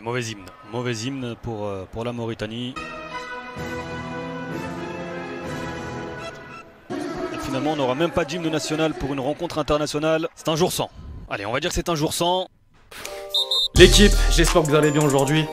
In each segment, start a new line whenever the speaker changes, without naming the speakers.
Mauvais hymne pour la Mauritanie. Et finalement, on n'aura même pas d'hymne national pour une rencontre internationale. C'est un jour sans. Allez, on va dire que c'est un jour sans.
L'équipe, j'espère que vous allez bien aujourd'hui.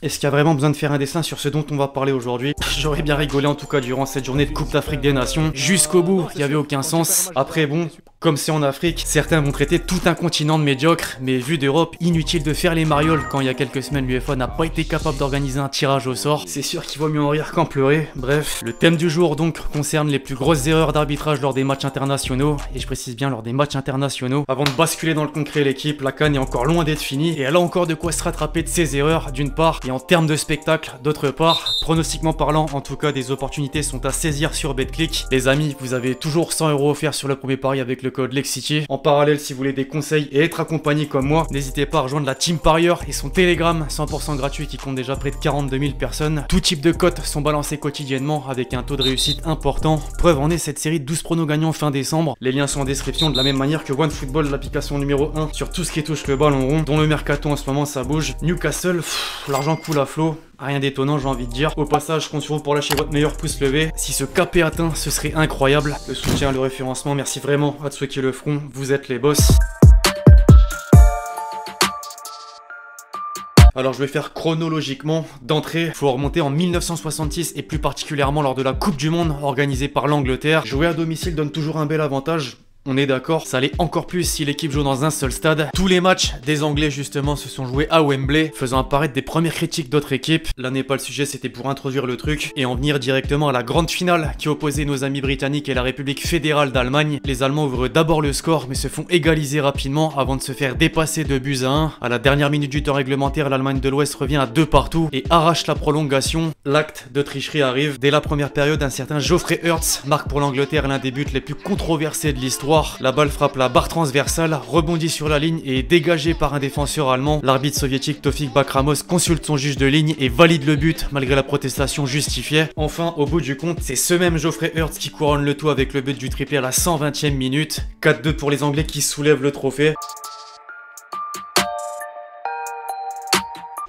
Est-ce qu'il y a vraiment besoin de faire un dessin sur ce dont on va parler aujourd'hui? J'aurais bien rigolé en tout cas durant cette journée de Coupe d'Afrique des Nations. Jusqu'au bout, il n'y avait aucun sens. Après bon, comme c'est en Afrique, certains vont traiter tout un continent de médiocre, mais vu d'Europe, inutile de faire les marioles quand il y a quelques semaines l'UEFA n'a pas été capable d'organiser un tirage au sort. C'est sûr qu'il vaut mieux en rire qu'en pleurer. Bref, le thème du jour donc concerne les plus grosses erreurs d'arbitrage lors des matchs internationaux, et je précise bien lors des matchs internationaux. Avant de basculer dans le concret, l'équipe, la CAN est encore loin d'être finie, et elle a encore de quoi se rattraper de ses erreurs d'une part, et en termes de spectacle d'autre part. Pronostiquement parlant, en tout cas des opportunités sont à saisir sur BetClick. Les amis, vous avez toujours 100 € offerts sur le premier pari avec le code LEXCITY. En parallèle, si vous voulez des conseils et être accompagné comme moi, n'hésitez pas à rejoindre la Team Parieur et son Telegram 100% gratuit qui compte déjà près de 42 000 personnes. Tout type de cotes sont balancés quotidiennement avec un taux de réussite important. Preuve en est cette série de 12 pronos gagnants fin décembre. Les liens sont en description de la même manière que OneFootball, l'application numéro 1 sur tout ce qui touche le ballon rond, dont le mercato en ce moment ça bouge. Newcastle, l'argent coule à flot. Rien d'étonnant, j'ai envie de dire. Au passage, je compte sur vous pour lâcher votre meilleur pouce levé. Si ce cap est atteint, ce serait incroyable. Le soutien, le référencement, merci vraiment à tous ceux qui le feront. Vous êtes les boss. Alors je vais faire chronologiquement. D'entrée, il faut remonter en 1966 et plus particulièrement lors de la Coupe du Monde organisée par l'Angleterre. Jouer à domicile donne toujours un bel avantage. On est d'accord, ça allait encore plus si l'équipe joue dans un seul stade. Tous les matchs des Anglais justement se sont joués à Wembley, faisant apparaître des premières critiques d'autres équipes. Là n'est pas le sujet, c'était pour introduire le truc et en venir directement à la grande finale qui opposait nos amis britanniques et la République fédérale d'Allemagne. Les Allemands ouvrent d'abord le score mais se font égaliser rapidement avant de se faire dépasser 2-1. À la dernière minute du temps réglementaire, l'Allemagne de l'Ouest revient à 2 partout et arrache la prolongation. L'acte de tricherie arrive. Dès la première période, un certain Geoffrey Hurst marque pour l'Angleterre l'un des buts les plus controversés de l'histoire. La balle frappe la barre transversale, rebondit sur la ligne et est dégagée par un défenseur allemand. L'arbitre soviétique Tofik Bakramos consulte son juge de ligne et valide le but malgré la protestation justifiée. Enfin, au bout du compte, c'est ce même Geoffrey Hurst qui couronne le tout avec le but du triplé à la 120e minute. 4-2 pour les Anglais qui soulèvent le trophée.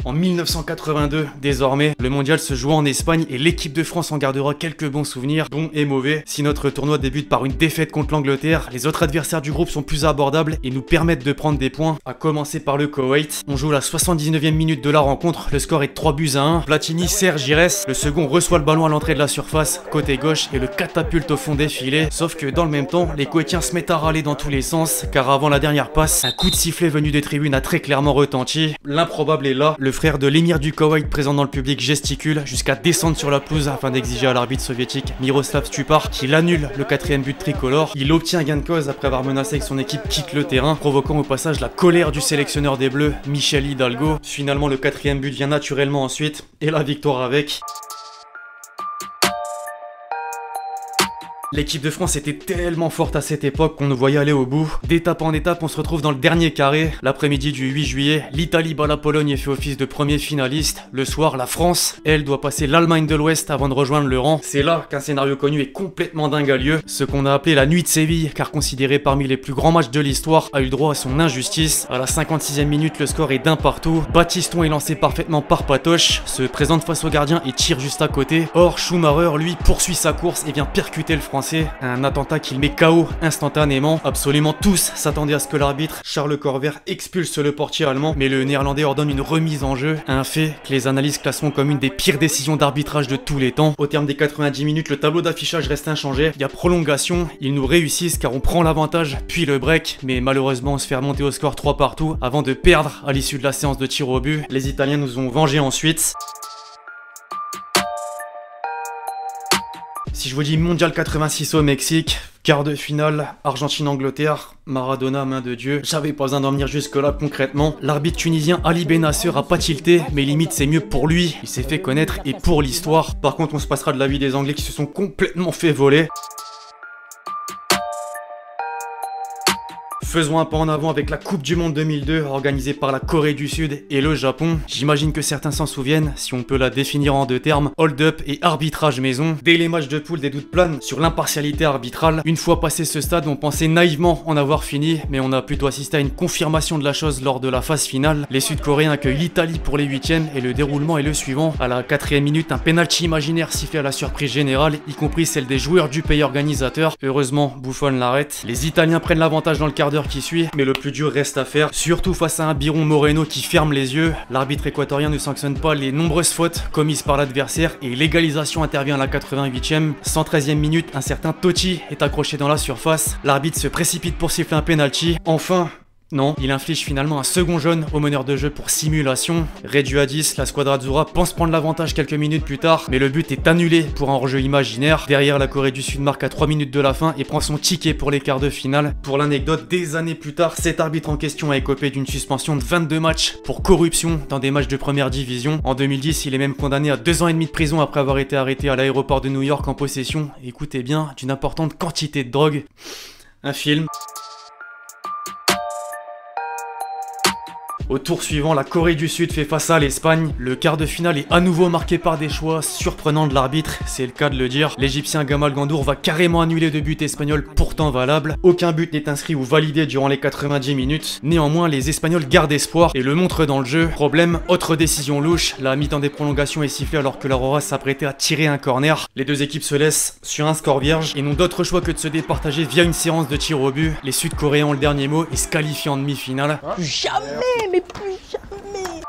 En 1982, désormais, le mondial se joue en Espagne et l'équipe de France en gardera quelques bons souvenirs, bons et mauvais. Si notre tournoi débute par une défaite contre l'Angleterre, les autres adversaires du groupe sont plus abordables et nous permettent de prendre des points, à commencer par le Koweït. On joue la 79e minute de la rencontre, le score est 3-1. Platini sert Gires, le second reçoit le ballon à l'entrée de la surface, côté gauche, et le catapulte au fond des filets. Sauf que dans le même temps, les Koweïtiens se mettent à râler dans tous les sens, car avant la dernière passe, un coup de sifflet venu des tribunes a très clairement retenti. L'improbable est là, le frère de l'émir du Koweït présent dans le public gesticule jusqu'à descendre sur la pelouse afin d'exiger à l'arbitre soviétique Miroslav Stupar qu'il annule le 4e but tricolore. Il obtient gain de cause après avoir menacé que son équipe quitte le terrain, provoquant au passage la colère du sélectionneur des Bleus, Michel Hidalgo. Finalement, le 4e but vient naturellement ensuite, et la victoire avec. L'équipe de France était tellement forte à cette époque qu'on nous voyait aller au bout. D'étape en étape, on se retrouve dans le dernier carré. L'après-midi du 8 juillet, l'Italie bat la Pologne et fait office de premier finaliste. Le soir, la France, elle, doit passer l'Allemagne de l'Ouest avant de rejoindre le rang. C'est là qu'un scénario connu et complètement dingue a lieu. Ce qu'on a appelé la nuit de Séville, car considéré parmi les plus grands matchs de l'histoire, a eu droit à son injustice. À la 56e minute, le score est d'un partout. Baptiston est lancé parfaitement par Patoche, se présente face au gardien et tire juste à côté. Or, Schumacher, lui, poursuit sa course et vient percuter le Français. Un attentat qu'il met KO instantanément. Absolument tous s'attendaient à ce que l'arbitre Charles Corvert expulse le portier allemand, mais le néerlandais ordonne une remise en jeu. Un fait que les analystes classeront comme une des pires décisions d'arbitrage de tous les temps. Au terme des 90 minutes, le tableau d'affichage reste inchangé. Il y a prolongation, ils nous réussissent car on prend l'avantage, puis le break, mais malheureusement on se fait remonter au score 3 partout avant de perdre à l'issue de la séance de tir au but. Les Italiens nous ont vengé ensuite. Si je vous dis mondial 86 au Mexique, quart de finale, Argentine-Angleterre, Maradona, main de Dieu, j'avais pas besoin d'en venir jusque là concrètement. L'arbitre tunisien Ali Benasser a pas tilté, mais limite c'est mieux pour lui, il s'est fait connaître et pour l'histoire. Par contre on se passera de l'avis des Anglais qui se sont complètement fait voler. Faisons un pas en avant avec la Coupe du Monde 2002 organisée par la Corée du Sud et le Japon. J'imagine que certains s'en souviennent, si on peut la définir en deux termes, hold-up et arbitrage maison. Dès les matchs de poule, des doutes planent sur l'impartialité arbitrale. Une fois passé ce stade, on pensait naïvement en avoir fini, mais on a plutôt assisté à une confirmation de la chose lors de la phase finale. Les Sud-Coréens accueillent l'Italie pour les huitièmes et le déroulement est le suivant. À la 4e minute, un penalty imaginaire sifflé à la surprise générale, y compris celle des joueurs du pays organisateur. Heureusement, Buffon l'arrête. Les Italiens prennent l'avantage dans le quart d'heure qui suit, mais le plus dur reste à faire, surtout face à un Byron Moreno qui ferme les yeux. L'arbitre équatorien ne sanctionne pas les nombreuses fautes commises par l'adversaire et l'égalisation intervient à la 88e. 113e minute, un certain Totti est accroché dans la surface. L'arbitre se précipite pour siffler un penalty. Enfin, non, il inflige finalement un second jaune au meneur de jeu pour simulation. Réduit à 10, la squadra Azzurra pense prendre l'avantage quelques minutes plus tard, mais le but est annulé pour un hors-jeu imaginaire. Derrière, la Corée du Sud marque à 3 minutes de la fin et prend son ticket pour les quarts de finale. Pour l'anecdote, des années plus tard, cet arbitre en question a écopé d'une suspension de 22 matchs pour corruption dans des matchs de première division. En 2010, il est même condamné à 2 ans et demi de prison après avoir été arrêté à l'aéroport de New York en possession, écoutez bien, d'une importante quantité de drogue. Un film. Au tour suivant, la Corée du Sud fait face à l'Espagne. Le quart de finale est à nouveau marqué par des choix surprenants de l'arbitre, c'est le cas de le dire. L'Égyptien Gamal Gandour va carrément annuler 2 buts espagnols pourtant valables. Aucun but n'est inscrit ou validé durant les 90 minutes. Néanmoins, les Espagnols gardent espoir et le montrent dans le jeu. Problème, autre décision louche, la mi-temps des prolongations est sifflée alors que l'Aurora s'apprêtait à tirer un corner. Les deux équipes se laissent sur un score vierge et n'ont d'autre choix que de se départager via une séance de tirs au but. Les Sud-Coréens ont le dernier mot et se qualifient en demi-finale.
Jamais, mais plus jamais.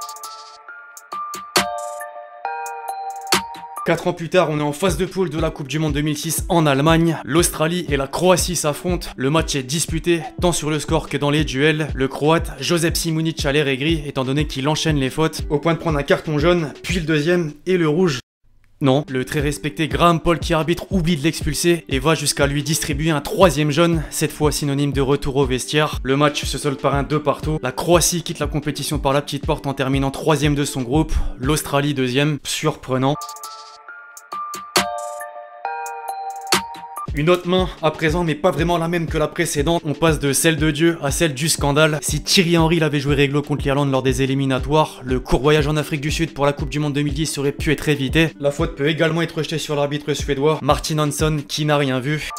4 ans plus tard, on est en phase de poule de la Coupe du Monde 2006 en Allemagne. L'Australie et la Croatie s'affrontent. Le match est disputé tant sur le score que dans les duels. Le Croate Josep Simunic a l'air aigri étant donné qu'il enchaîne les fautes au point de prendre un carton jaune, puis le deuxième et le rouge. Non, le très respecté Graham Paul qui arbitre oublie de l'expulser et va jusqu'à lui distribuer un 3e jaune, cette fois synonyme de retour au vestiaire. Le match se solde par un 2 partout. La Croatie quitte la compétition par la petite porte en terminant 3e de son groupe. L'Australie 2e, surprenant. Une autre main à présent, mais pas vraiment la même que la précédente. On passe de celle de Dieu à celle du scandale. Si Thierry Henry l'avait joué réglo contre l'Irlande lors des éliminatoires, le court voyage en Afrique du Sud pour la Coupe du Monde 2010 aurait pu être évité. La faute peut également être rejetée sur l'arbitre suédois Martin Hansson qui n'a rien vu.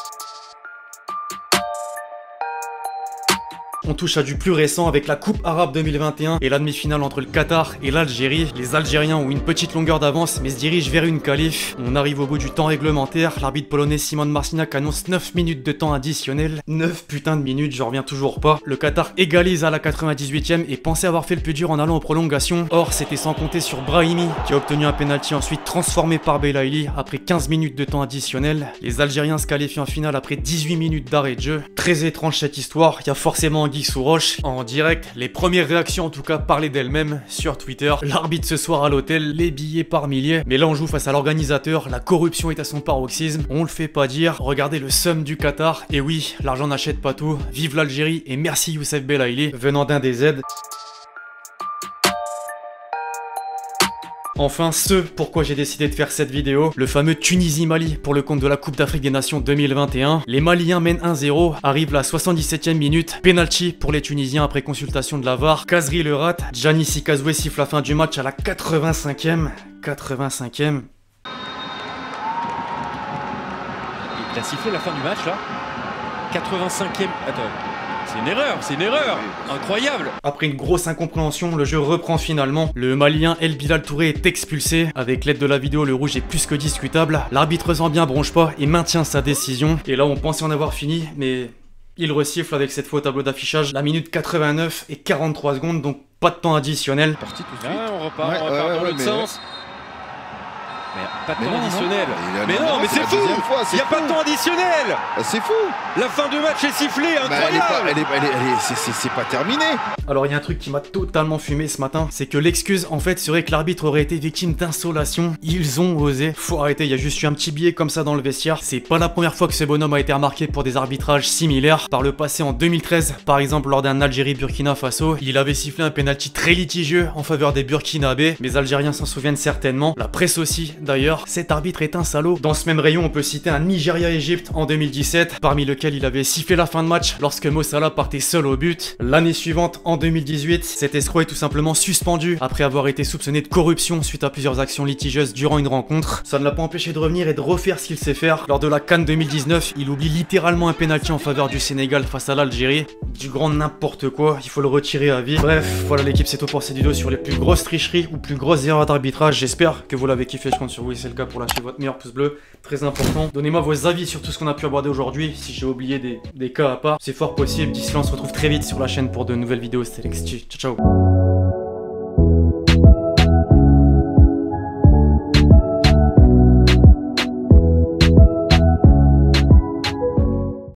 On touche à du plus récent avec la Coupe Arabe 2021 et la demi-finale entre le Qatar et l'Algérie. Les Algériens ont une petite longueur d'avance mais se dirigent vers une qualif. On arrive au bout du temps réglementaire. L'arbitre polonais Szymon Marciniak annonce 9 minutes de temps additionnel. 9 putains de minutes, j'en reviens toujours pas. Le Qatar égalise à la 98e et pensait avoir fait le plus dur en allant aux prolongations. Or, c'était sans compter sur Brahimi qui a obtenu un penalty ensuite transformé par Belaïli après 15 minutes de temps additionnel. Les Algériens se qualifient en finale après 18 minutes d'arrêt de jeu. Très étrange cette histoire, il y a forcément Guy sous roche. En direct, les premières réactions en tout cas parlaient d'elles-mêmes sur Twitter. L'arbitre ce soir à l'hôtel, les billets par milliers. Mais là on joue face à l'organisateur, la corruption est à son paroxysme. On le fait pas dire, regardez le seum du Qatar. Et oui, l'argent n'achète pas tout. Vive l'Algérie et merci Youssef Belaïli, venant d'un des Z. Enfin, ce pourquoi j'ai décidé de faire cette vidéo, le fameux Tunisie-Mali pour le compte de la Coupe d'Afrique des Nations 2021. Les Maliens mènent 1-0, arrive la 77e minute, penalty pour les Tunisiens après consultation de la VAR. Kazri le rate, Gianni Sikazoué siffle la fin du match à la 85e. 85e.
Il a sifflé la fin du match là. 85e. Attends. C'est une erreur, incroyable.
Après une grosse incompréhension, le jeu reprend finalement. Le Malien El Bilal Touré est expulsé. Avec l'aide de la vidéo, le rouge est plus que discutable. L'arbitre Zambien bronche pas et maintient sa décision. Et là, on pensait en avoir fini, mais il resiffle avec cette fois au tableau d'affichage. La minute 89 et 43 secondes, donc pas de temps additionnel.
Parti tout de suite. On repart dans l'autre sens. Mais pas de temps additionnel. Mais non, mais c'est fou. Il n'y a pas de temps additionnel.
C'est fou.
La fin du match est sifflée, incroyable.
C'est pas terminé.
Alors il y a un truc qui m'a totalement fumé ce matin, c'est que l'excuse en fait serait que l'arbitre aurait été victime d'insolation. Ils ont osé. Faut arrêter, il y a juste eu un petit billet comme ça dans le vestiaire. C'est pas la première fois que ce bonhomme a été remarqué pour des arbitrages similaires. Par le passé en 2013, par exemple lors d'un Algérie-Burkina Faso, il avait sifflé un penalty très litigieux en faveur des Burkinabés. Les Algériens s'en souviennent certainement. La presse aussi D'ailleurs, cet arbitre est un salaud. Dans ce même rayon, on peut citer un Nigeria-Égypte en 2017, parmi lequel il avait sifflé la fin de match lorsque Mo Salah partait seul au but. L'année suivante, en 2018, cet escroc est tout simplement suspendu après avoir été soupçonné de corruption suite à plusieurs actions litigieuses durant une rencontre. Ça ne l'a pas empêché de revenir et de refaire ce qu'il sait faire. Lors de la CAN 2019, il oublie littéralement un penalty en faveur du Sénégal face à l'Algérie. Du grand n'importe quoi, il faut le retirer à vie. Bref, voilà, l'équipe s'est tourné du dos sur les plus grosses tricheries ou plus grosses erreurs d'arbitrage. J'espère que vous l'avez kiffé, je compte sur vous et c'est le cas pour lâcher votre meilleur pouce bleu. Très important. Donnez-moi vos avis sur tout ce qu'on a pu aborder aujourd'hui. Si j'ai oublié des cas à part, c'est fort possible. D'ici là, on se retrouve très vite sur la chaîne pour de nouvelles vidéos. C'était Lexty. Ciao, ciao.